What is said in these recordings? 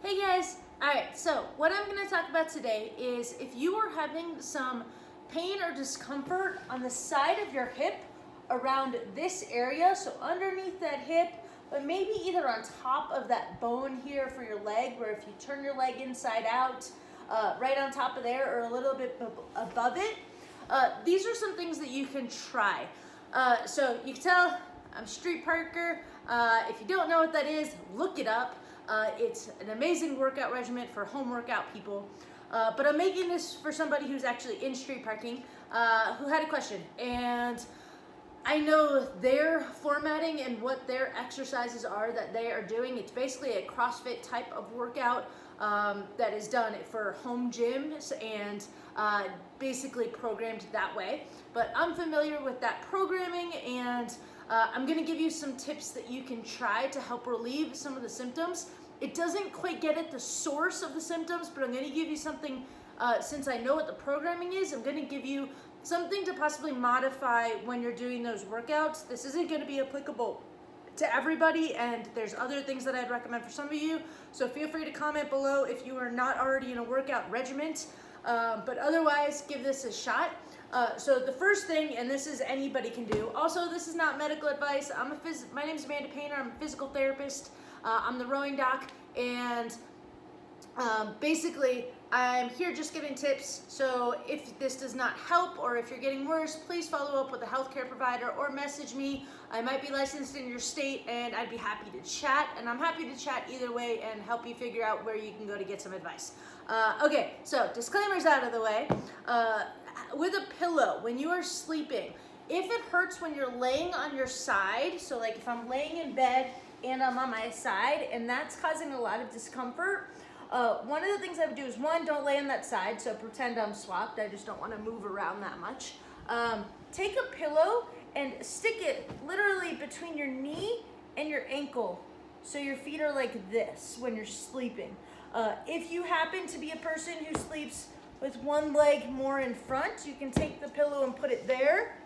Hey guys, alright, so what I'm going to talk about today is if you are having some pain or discomfort on the side of your hip around this area, so underneath that hip, but maybe either on top of that bone here for your leg, where if you turn your leg inside out, right on top of there or a little bit above it, these are some things that you can try. So you can tell I'm a street parker. If you don't know what that is, look it up. It's an amazing workout regimen for home workout people. But I'm making this for somebody who's actually in street parking, who had a question. And I know their formatting and what their exercises are that they are doing. It's basically a CrossFit type of workout that is done for home gyms and basically programmed that way. But I'm familiar with that programming, and I'm going to give you some tips that you can try to help relieve some of the symptoms. It doesn't quite get at the source of the symptoms, but I'm going to give you something, since I know what the programming is, I'm going to give you something to possibly modify when you're doing those workouts. This isn't going to be applicable to everybody, and there's other things that I'd recommend for some of you. So feel free to comment below if you are not already in a workout regimen, but otherwise give this a shot. So the first thing, and this is anybody can do. Also, this is not medical advice. My name is Amanda Painter. I'm a physical therapist. I'm the rowing doc, and basically I'm here just giving tips. So if this does not help, or if you're getting worse, please follow up with a healthcare provider or message me. I might be licensed in your state, and I'd be happy to chat, and I'm happy to chat either way and help you figure out where you can go to get some advice. Okay, so disclaimers out of the way. With a pillow, when you are sleeping, if it hurts when you're laying on your side, so like if I'm laying in bed and I'm on my side and that's causing a lot of discomfort, one of the things I would do is, one, don't lay on that side, so pretend I'm swapped. I just don't want to move around that much. Take a pillow and stick it literally between your knee and your ankle, so your feet are like this when you're sleeping. If you happen to be a person who sleeps with one leg more in front, you can take the pillow and put it there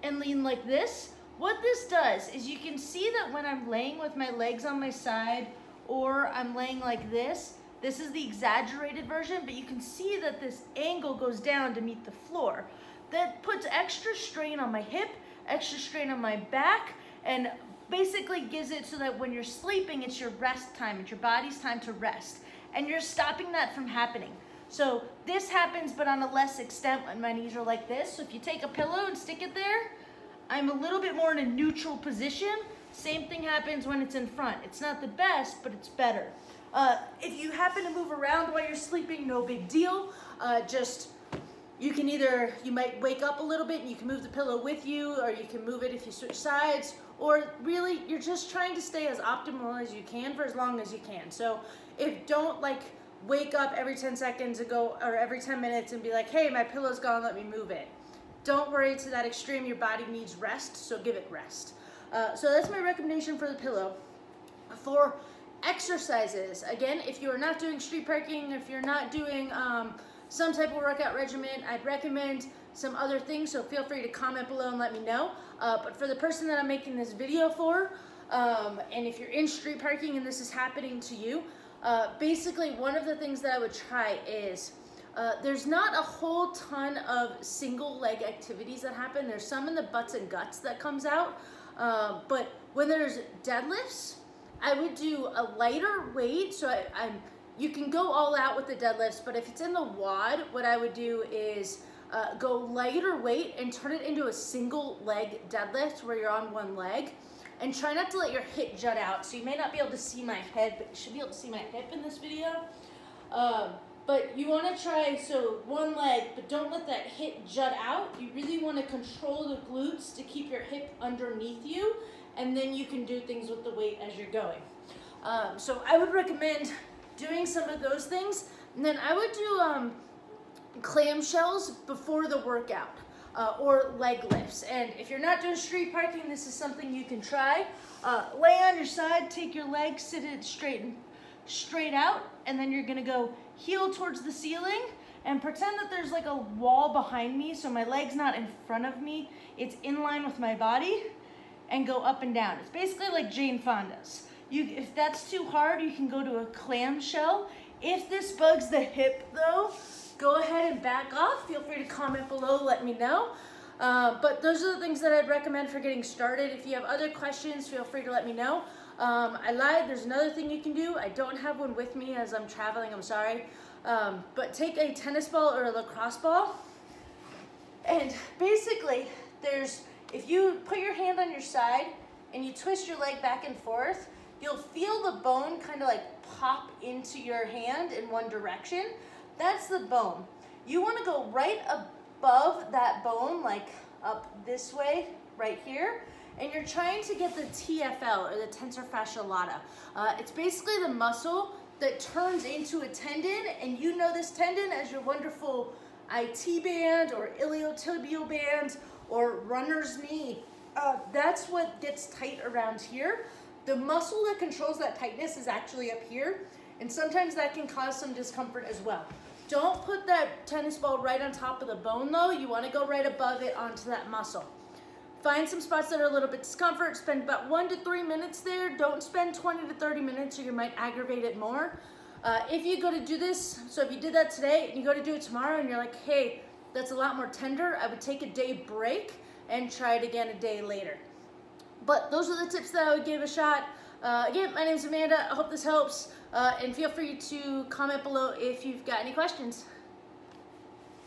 and lean like this. What this does is, you can see that when I'm laying with my legs on my side, or I'm laying like this is the exaggerated version, but you can see that this angle goes down to meet the floor. That puts extra strain on my hip, extra strain on my back, and basically gives it so that when you're sleeping, it's your rest time, it's your body's time to rest, and you're stopping that from happening. So this happens, but on a less extent when my knees are like this. So if you take a pillow and stick it there, I'm a little bit more in a neutral position. Same thing happens when it's in front. It's not the best, but it's better. If you happen to move around while you're sleeping, no big deal. You might wake up a little bit and you can move the pillow with you, or you can move it if you switch sides, or really you're just trying to stay as optimal as you can for as long as you can. So don't wake up every 10 seconds ago or every 10 minutes and be like, hey, my pillow's gone, let me move it. Don't worry to that extreme. Your body needs rest, so give it rest. So that's my recommendation for the pillow. For exercises, again, if you are not doing street parking, if you're not doing some type of workout regimen, I'd recommend some other things, so feel free to comment below and let me know. But for the person that I'm making this video for, and if you're in street parking and this is happening to you, basically one of the things that I would try is, there's not a whole ton of single leg activities that happen. There's some in the butts and guts that comes out. But when there's deadlifts, I would do a lighter weight. So you can go all out with the deadlifts, but if it's in the WOD, what I would do is go lighter weight and turn it into a single leg deadlift where you're on one leg. And try not to let your hip jut out. So you may not be able to see my head, but you should be able to see my hip in this video. But you want to try, so one leg, but don't let that hip jut out. You really want to control the glutes to keep your hip underneath you, and then you can do things with the weight as you're going. So I would recommend doing some of those things. And then I would do clamshells before the workout. Or leg lifts. And if you're not doing street parking, this is something you can try. Lay on your side, take your legs, sit it straight out, and then you're gonna go heel towards the ceiling and pretend that there's like a wall behind me, so my leg's not in front of me, it's in line with my body, and go up and down. It's basically like Jane Fonda's. If that's too hard, you can go to a clamshell. If this bugs the hip though, go ahead and back off. Feel free to comment below, let me know. But those are the things that I'd recommend for getting started. If you have other questions, feel free to let me know. I lied, there's another thing you can do. I don't have one with me as I'm traveling, I'm sorry. But take a tennis ball or a lacrosse ball, and basically if you put your hand on your side and you twist your leg back and forth, you'll feel the bone kind of like pop into your hand in one direction. That's the bone. You want to go right above that bone, like up this way, right here, and you're trying to get the TFL, or the tensor fasciae lata. It's basically the muscle that turns into a tendon, and you know this tendon as your wonderful IT band or iliotibial band or runner's knee. That's what gets tight around here. The muscle that controls that tightness is actually up here, and sometimes that can cause some discomfort as well. Don't put that tennis ball right on top of the bone though. You want to go right above it onto that muscle. Find some spots that are a little bit discomfort. Spend about 1 to 3 minutes there. Don't spend 20 to 30 minutes or you might aggravate it more. If you go to do this, so if you did that today and you go to do it tomorrow and you're like, hey, that's a lot more tender, I would take a day break and try it again a day later. But those are the tips that I would give a shot. Again, my name is Amanda. I hope this helps. And feel free to comment below if you've got any questions.